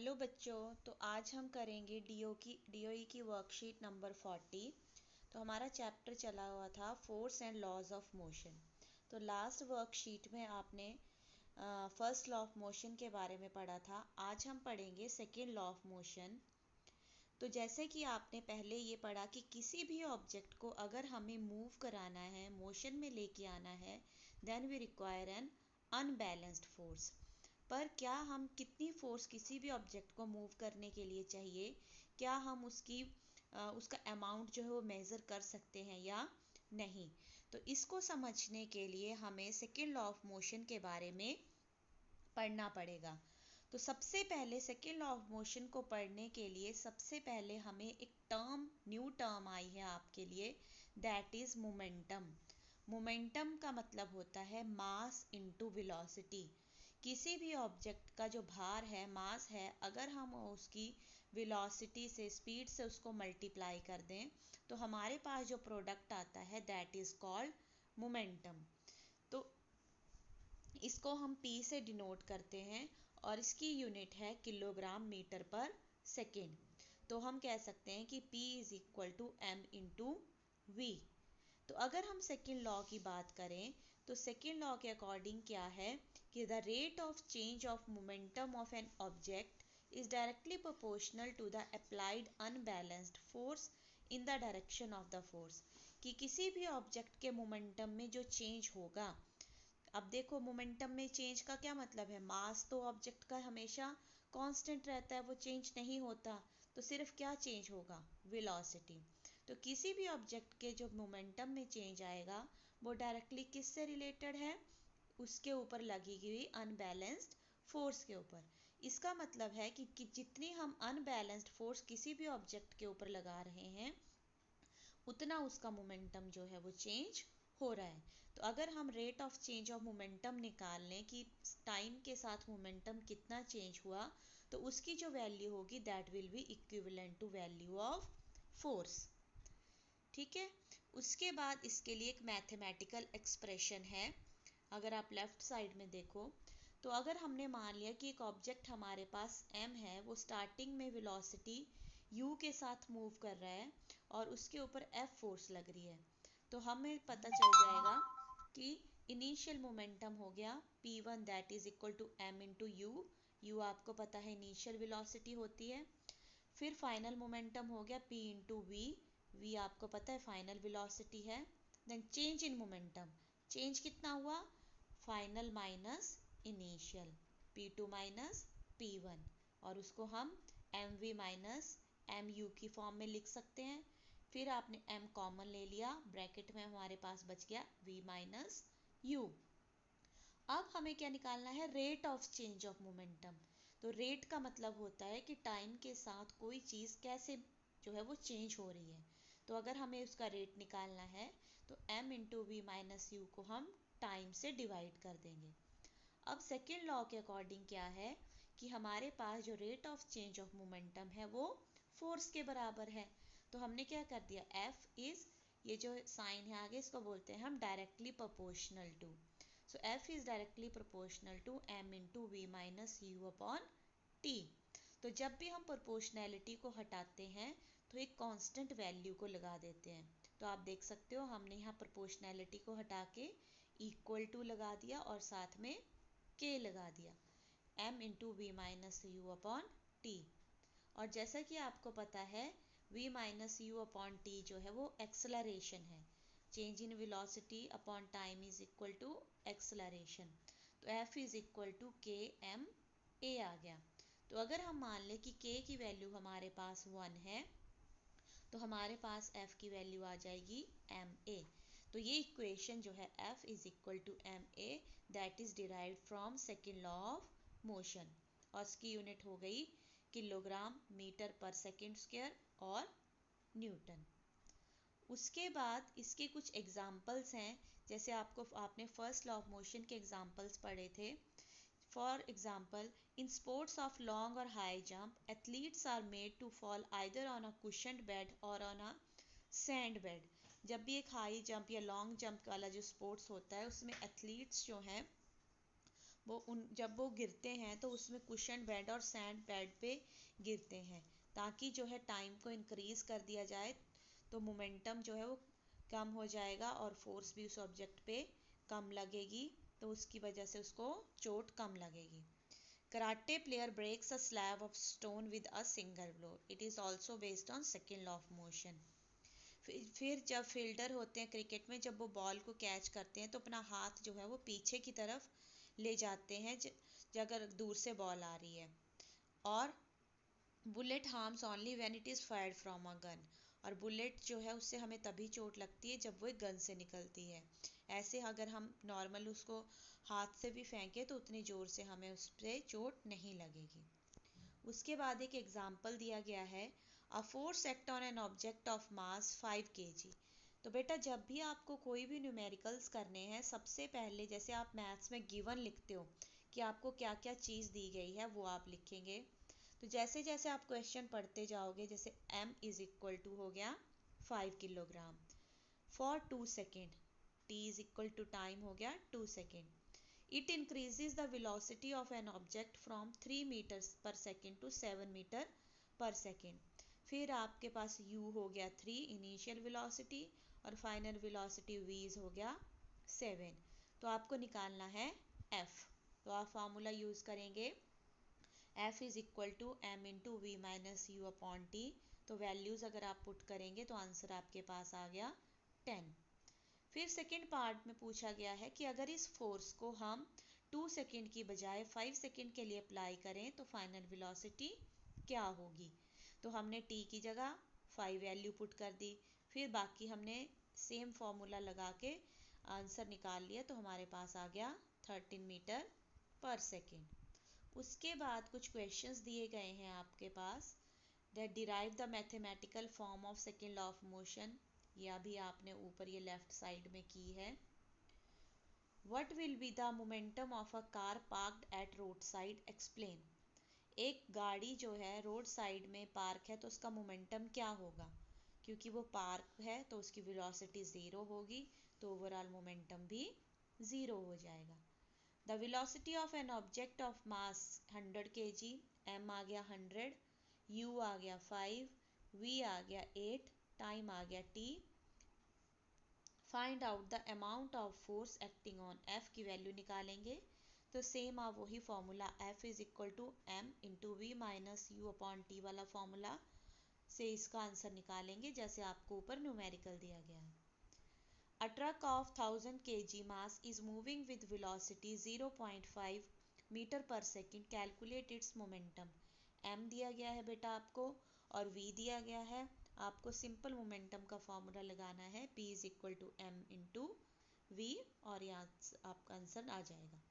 Hello बच्चों। तो आज हम करेंगे डीओई की वर्कशीट नंबर 40। तो हमारा चैप्टर चला हुआ था force and laws of motion. तो लास्ट वर्कशीट में आपने फर्स्ट लॉ ऑफ मोशन के बारे में पढ़ा था। आज हम पढ़ेंगे सेकेंड लॉ ऑफ मोशन। तो जैसे कि आपने पहले ये पढ़ा कि किसी भी ऑब्जेक्ट को अगर हमें मूव कराना है, मोशन में लेके आना है, then we require an unbalanced force. पर क्या हम कितनी फोर्स किसी भी ऑब्जेक्ट को मूव करने के लिए चाहिए, क्या हम उसका अमाउंट जो है वो मेज़र कर सकते हैं या नहीं। तो इसको समझने के लिए हमें सेकेंड लॉ ऑफ मोशन के बारे में पढ़ना पड़ेगा। तो सबसे पहले सेकेंड लॉ ऑफ मोशन को पढ़ने के लिए सबसे पहले हमें एक न्यू टर्म आई है आपके लिए, दैट इज़ मोमेंटम। मोमेंटम का मतलब होता है मास इनटू वेलोसिटी। किसी भी ऑब्जेक्ट का जो भार है, मास है, अगर हम उसकी वेलोसिटी से, स्पीड से उसको मल्टीप्लाई कर दें तो हमारे पास जो प्रोडक्ट आता है दैट इज़ कॉल्ड मोमेंटम। तो इसको हम P से डिनोट करते हैं और इसकी यूनिट है किलोग्राम मीटर पर सेकेंड। तो हम कह सकते हैं कि P is equal to M into V। तो अगर हम सेकेंड लॉ की बात करें तो सेकेंड लॉ के अकॉर्डिंग क्या है कि the rate of change of momentum of an object is directly proportional to the applied unbalanced force in the direction of the force. कि किसी भी ऑब्जेक्ट के मोमेंटम में जो चेंज होगा, अब देखो मोमेंटम में चेंज का क्या मतलब है, मास तो ऑब्जेक्ट का हमेशा कांस्टेंट रहता है, वो चेंज नहीं होता। तो सिर्फ क्या चेंज होगा, वेलोसिटी। तो किसी भी ऑब्जेक्ट के जो मोमेंटम में चेंज आएगा वो डायरेक्टली किससे रिलेटेड है, उसके ऊपर लगी हुई अनबैलेंस्ड फोर्स के ऊपर। इसका मतलब है कि जितनी हम अनबैलेंस्ड फोर्स किसी भी ऑब्जेक्ट के ऊपर लगा रहे हैं उतना उसका मोमेंटम जो है वो चेंज हो रहा है। तो अगर हम rate of change of momentum निकाल लें कि टाइम के साथ मोमेंटम कितना चेंज हुआ, तो उसकी जो वैल्यू होगी that will be equivalent to value of force. ठीक है। उसके बाद इसके लिए एक मैथमेटिकल एक्सप्रेशन है। अगर आप लेफ्ट साइड में देखो तो अगर हमने मान लिया कि एक ऑब्जेक्ट हमारे पास m है, वो स्टार्टिंग में वेलोसिटी u के साथ मूव कर रहा है और उसके ऊपर F फोर्स लग रही है, तो हमें पता चल जाएगा कि इनिशियल मोमेंटम हो गया P1 that is equal to M into U आपको पता है इनिशियल वेलोसिटी होती है। फिर फाइनल मोमेंटम हो गया P इंटू V आपको पता है फाइनल वेलोसिटी है। Then change in momentum, change कितना हुआ, final minus initial, P2 minus P1, और उसको हम MV माइनस MU की फॉर्म में लिख सकते हैं। फिर आपने M कॉमन ले लिया, ब्रैकेट में हमारे पास बच गया V माइनस U। अब हमें क्या निकालना है, rate of change of momentum. तो रेट का मतलब होता है कि टाइम के साथ कोई चीज़ कैसे जो है वो चेंज हो रही है। तो अगर हमें उसका रेट निकालना है तो M into v minus u को हम टाइम से डिवाइड कर देंगे। अब सेकेंड लॉ के अकॉर्डिंग क्या है कि हमारे पास जो rate of change of momentum है वो फोर्स के बराबर है। तो हमने क्या कर दिया, F इज, ये जो साइन है आगे इसको बोलते हैं हम directly proportional to. So F is directly proportional to M into v minus u upon t. तो जब भी हम प्रोपोर्शनैलिटी को हटाते हैं तो एक कांस्टेंट वैल्यू को लगा देते हैं। तो आप देख सकते हो हमने यहाँ प्रोपोर्शनैलिटी को हटा के इक्वल टू लगा दिया और साथ में k लगा दिया, M into v minus u upon t. और जैसा कि आपको पता है v minus u upon t जो है वो एक्सेलरेशन है, change in velocity upon time is equal to acceleration. तो F is equal to k m a आ गया। तो अगर हम मान लें कि k की वैल्यू हमारे पास 1 है तो हमारे पास F की वैल्यू आ जाएगी एम ए। तो ये इक्वेशन जो है F is equal to M A that is derived from second law of motion, और इसकी यूनिट हो गई kilogram metre per second square और न्यूटन। उसके बाद इसके कुछ एग्जाम्पल्स हैं, जैसे आपने फर्स्ट लॉ ऑफ मोशन के एग्जाम्पल्स पढ़े थे। For example, in sports of long और high jump athletes are made to fall either on a cushioned bed और ऑन अ सैंड बेड। जब भी एक हाई जंप या लॉन्ग जंप वाला जो स्पोर्ट्स होता है उसमें एथलीट्स जो हैं जब वो गिरते हैं तो उसमें कुशन बेड और सैंड बेड पे गिरते हैं, ताकि जो है टाइम को इंक्रीज कर दिया जाए, तो मोमेंटम जो है वो कम हो जाएगा और फोर्स भी उस ऑब्जेक्ट पे कम लगेगी, तो उसकी वजह से उसको चोट कम लगेगी। Karate player breaks a slab of stone with a single blow, it is also based on second law of motion. फिर जब फील्डर होते हैं क्रिकेट में, जब वो बॉल को कैच करते हैं तो अपना हाथ जो है वो पीछे की तरफ ले जाते हैं अगर दूर से बॉल आ रही है। और bullet harms only when it is fired from a gun, और बुलेट जो है उससे हमें तभी चोट लगती है जब वो एक गन से निकलती है। ऐसे अगर हम नॉर्मल उसको हाथ से भी फेंके तो उतनी ज़ोर से हमें उस पर चोट नहीं लगेगी। उसके बाद एक एग्जाम्पल दिया गया है, a force act on an object of mass 5 kg। तो बेटा जब भी आपको कोई भी न्यूमेरिकल्स करने हैं, सबसे पहले जैसे आप मैथ्स में गिवन लिखते हो कि आपको क्या क्या चीज़ दी गई है वो आप लिखेंगे। तो जैसे जैसे आप क्वेश्चन पढ़ते जाओगे, जैसे m इज इक्वल टू हो गया 5 kilogram for 2 second, t is equal to time हो गया 2 second, it increases the velocity of an object from 3 meters per second to 7 meter per second। फिर आपके पास u हो गया 3 इनिशियल वेलोसिटी, और final velocity v हो गया 7। तो आपको निकालना है f। तो आप फार्मूला यूज़ करेंगे, f is equal to m into v minus u upon t. तो वैल्यूज़ अगर आप पुट करेंगे तो आंसर आपके पास आ गया 10। फिर सेकेंड पार्ट में पूछा गया है कि अगर इस फोर्स को हम 2 सेकेंड की बजाय 5 सेकेंड के लिए अप्लाई करें तो फाइनल वेलोसिटी क्या होगी। तो हमने t की जगह 5 वैल्यू पुट कर दी, फिर बाकी हमने सेम फॉर्मूला लगा के आंसर निकाल लिया, तो हमारे पास आ गया 13 मीटर पर सेकेंड। उसके बाद कुछ क्वेश्चंस दिए गए हैं आपके पास, that derive the mathematical form of second law of motion. ये अभी आपने ऊपर ये लेफ्ट साइड में की है। What will be the momentum of a car parked at road side, explain. एक गाड़ी जो है रोड साइड में पार्क है तो उसका मोमेंटम क्या होगा, क्योंकि वो पार्क है तो उसकी वेलोसिटी ज़ीरो होगी, तो ओवरऑल मोमेंटम भी ज़ीरो हो जाएगा। The velocity of an object of mass 100 kg, m आ गया 100, u आ गया 5, v आ गया 8, टाइम आ गया t। Find out the amount of force acting on f की वैल्यू निकालेंगे। तो सेम आप वही formula f is equal to m into v minus u upon t वाला फॉर्मूला से इसका आंसर निकालेंगे, जैसे आपको ऊपर न्यूमेरिकल दिया गया है। A truck of 1000 kg mass is moving with velocity 0.5 metre per second, calculate its momentum. m दिया गया है बेटा आपको और v दिया गया है, आपको सिंपल मोमेंटम का फॉर्मूला लगाना है, p is equal to m into v, और यहाँ आपका आंसर आ जाएगा।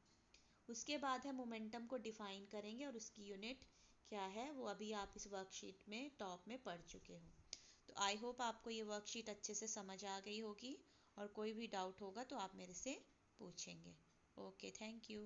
उसके बाद है मोमेंटम को डिफाइन करेंगे और उसकी यूनिट क्या है वो अभी आप इस वर्कशीट में टॉप में पढ़ चुके हो। तो आई होप आपको ये वर्कशीट अच्छे से समझ आ गई होगी, और कोई भी डाउट होगा तो आप मेरे से पूछेंगे। Okay, thank you.